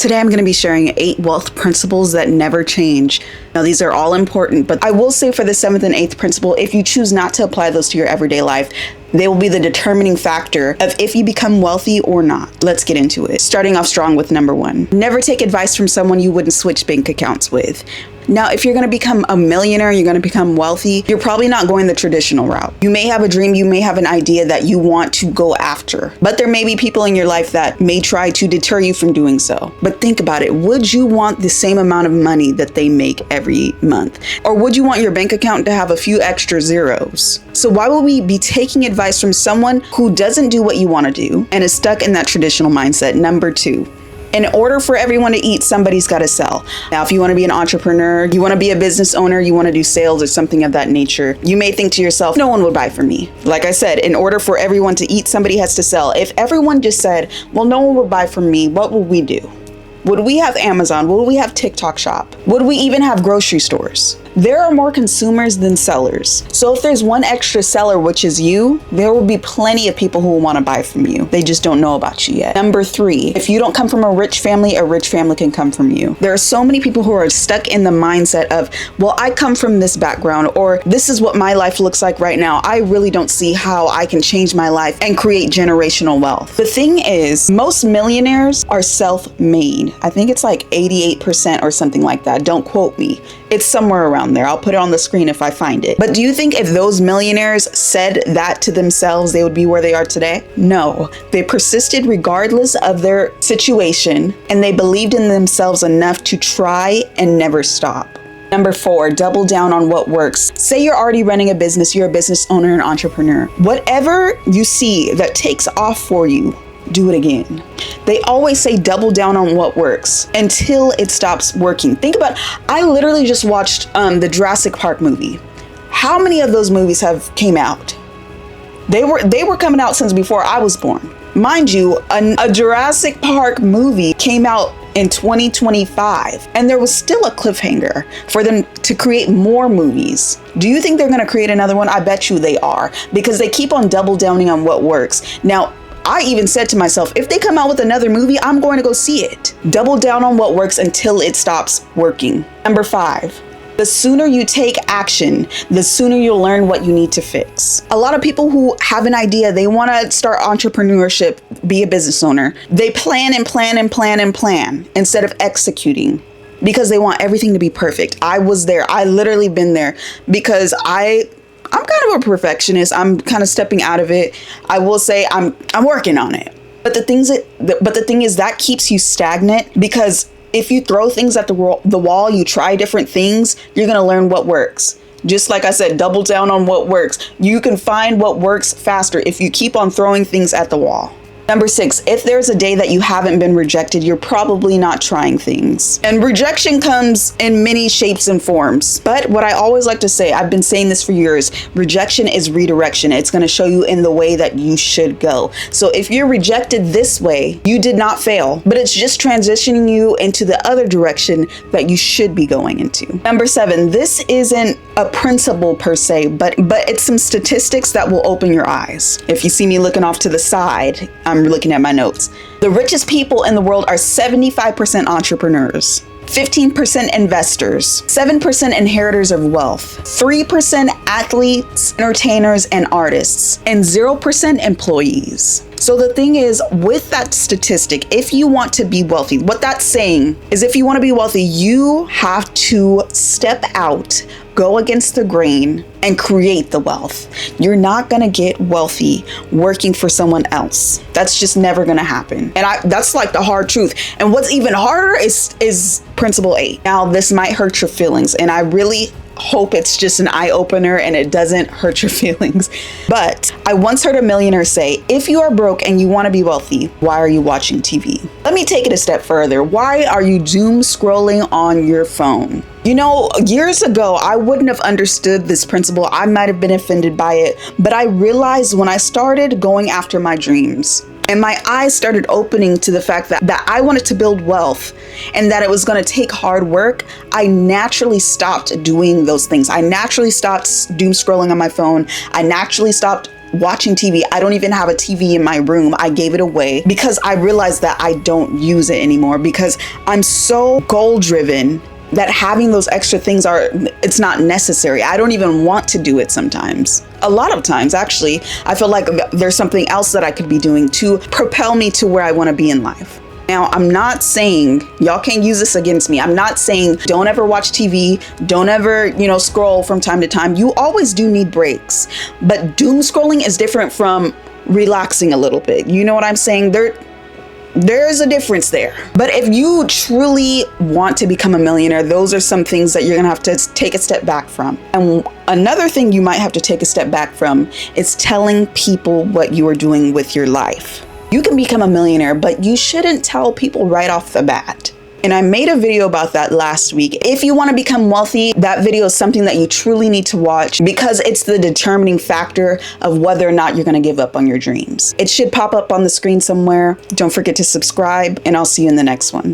Today I'm going to be sharing 8 wealth principles that never change. Now these are all important, but I will say for the 7th and 8th principle, if you choose not to apply those to your everyday life, they will be the determining factor of if you become wealthy or not. Let's get into it. Starting off strong with number 1. Never take advice from someone you wouldn't switch bank accounts with. Now, if you're going to become a millionaire, you're going to become wealthy, you're probably not going the traditional route. You may have a dream, you may have an idea that you want to go after, but there may be people in your life that may try to deter you from doing so. But think about it. Would you want the same amount of money that they make every month? Or would you want your bank account to have a few extra zeros? So why would we be taking advice from someone who doesn't do what you want to do and is stuck in that traditional mindset? Number 2. In order for everyone to eat, somebody's got to sell. Now, if you want to be an entrepreneur, you want to be a business owner, you want to do sales or something of that nature, you may think to yourself, no one would buy from me. Like I said, in order for everyone to eat, somebody has to sell. If everyone just said, well, no one would buy from me, what would we do? Would we have Amazon? Would we have TikTok Shop? Would we even have grocery stores? There are more consumers than sellers. So if there's one extra seller, which is you, there will be plenty of people who will want to buy from you. They just don't know about you yet. Number 3, if you don't come from a rich family can come from you. There are so many people who are stuck in the mindset of, well, I come from this background, or this is what my life looks like right now. I really don't see how I can change my life and create generational wealth. The thing is, most millionaires are self-made. I think it's like 88% or something like that. Don't quote me. It's somewhere around there. I'll put it on the screen if I find it. But do you think if those millionaires said that to themselves, they would be where they are today? No. They persisted regardless of their situation, and they believed in themselves enough to try and never stop. Number 4, double down on what works. Say you're already running a business, you're a business owner and entrepreneur. Whatever you see that takes off for you, do it again. They always say double down on what works until it stops working. Think about, I literally just watched the Jurassic Park movie. How many of those movies have came out? They were coming out since before I was born. Mind you, a Jurassic Park movie came out in 2025, and there was still a cliffhanger for them to create more movies. Do you think they're going to create another one? I bet you they are, because they keep on double downing on what works. Now, I even said to myself, if they come out with another movie, I'm going to go see it. Double down on what works until it stops working. Number 5, the sooner you take action, the sooner you'll learn what you need to fix. A lot of people who have an idea, they want to start entrepreneurship, be a business owner. They plan and plan and plan and plan instead of executing, because they want everything to be perfect. I was there. I literally been there, because I'm kind of a perfectionist. I'm kind of stepping out of it. I will say I'm working on it. But the thing is that keeps you stagnant, because if you throw things at the wall, you try different things, you're going to learn what works. Just like I said, double down on what works. You can find what works faster if you keep on throwing things at the wall. Number 6, if there's a day that you haven't been rejected, you're probably not trying things. And rejection comes in many shapes and forms. But what I always like to say, I've been saying this for years, rejection is redirection. It's going to show you in the way that you should go. So if you're rejected this way, you did not fail, but it's just transitioning you into the other direction that you should be going into. Number 7, this isn't a principle per se, but it's some statistics that will open your eyes. If you see me looking off to the side, I'm looking at my notes. The richest people in the world are 75% entrepreneurs, 15% investors, 7% inheritors of wealth, 3% athletes, entertainers, and artists, and 0% employees. So the thing is, with that statistic, if you want to be wealthy, what that's saying is if you want to be wealthy, you have to step out, go against the grain, and create the wealth. You're not going to get wealthy working for someone else. That's just never going to happen. And that's like the hard truth. And what's even harder is principle 8. Now, this might hurt your feelings, and I really hope it's just an eye-opener and it doesn't hurt your feelings. But I once heard a millionaire say, if you are broke and you want to be wealthy, why are you watching TV? Let me take it a step further. Why are you doom scrolling on your phone? You know, years ago, I wouldn't have understood this principle. I might have been offended by it, but I realized when I started going after my dreams, and my eyes started opening to the fact that I wanted to build wealth and that it was going to take hard work, I naturally stopped doing those things. I naturally stopped doom scrolling on my phone. I naturally stopped watching TV. I don't even have a TV in my room. I gave it away because I realized that I don't use it anymore because I'm so goal driven that having those extra things it's not necessary. I don't even want to do it sometimes. A lot of times, actually, I feel like there's something else that I could be doing to propel me to where I want to be in life. Now, I'm not saying, y'all can't use this against me. I'm not saying don't ever watch TV, don't ever, scroll from time to time. You always do need breaks. But doom scrolling is different from relaxing a little bit. You know what I'm saying? There's a difference there. But if you truly want to become a millionaire, those are some things that you're gonna have to take a step back from. And another thing you might have to take a step back from is telling people what you are doing with your life. You can become a millionaire, but you shouldn't tell people right off the bat. And I made a video about that last week. If you want to become wealthy, that video is something that you truly need to watch because it's the determining factor of whether or not you're going to give up on your dreams. It should pop up on the screen somewhere. Don't forget to subscribe, and I'll see you in the next one.